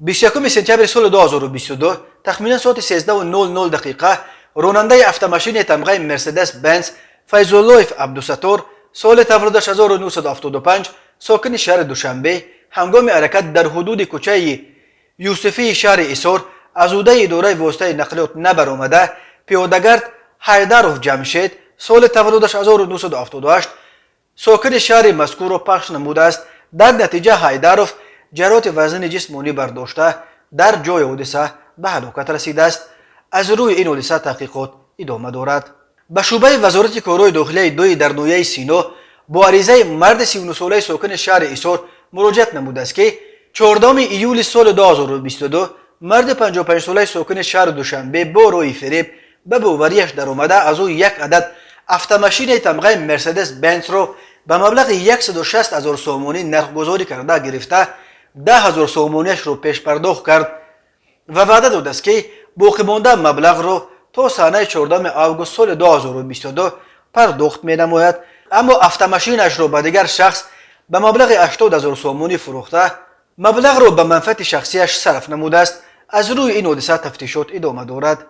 21 سپتامبر سال 2022 تخمینا ساعت 13:00 دقیقه راننده автомاشین تمغه مرسدس بنز فیض‌الله عبدالستار سال تولدش 1975 ساکن شهر دوشنبه هنگام حرکت در حدود کوچه یوسفی شهر ایسار از عهده اداره واسطه نقلیات نبرآمده پیاده‌گرد حیدروف جمشید سال تولدش 1978 ساکن شهر مذکور را پخش نموده است. در نتیجه حیدروف جراحت وزن جسمانی برداشته در جای حادثه به هلاکت رسیده است. از روی این حادثه تحقیقات ادامه دارد. به شعبه وزارت کارهای داخلی 2 در ناحیه سینا با عریضه مرد 39 ساله ساکن شهر ایسار مراجعت نموده است که 14 ایول سال 2022 مرد 55 ساله ساکن شهر دوشنبه با روی فریب به باوریش در آمده از او یک عدد автомاشین تمغه مرسدس بنز را به مبلغ 160,000 سومانی نرخ گذاری کرده گرفته 10,000 سومانیش را پیش پرداخت کرد و وعده داده است که باقی مانده مبلغ را تا سال 14 آگوست سال 2022 پرداخت می نماید. اما автомاشینش را به دیگر شخص به مبلغ 80,000 سومانی فروخته مبلغ را به منفعت شخصیش صرف نموده است. از روی این حادثه تفتیشات ادامه دارد.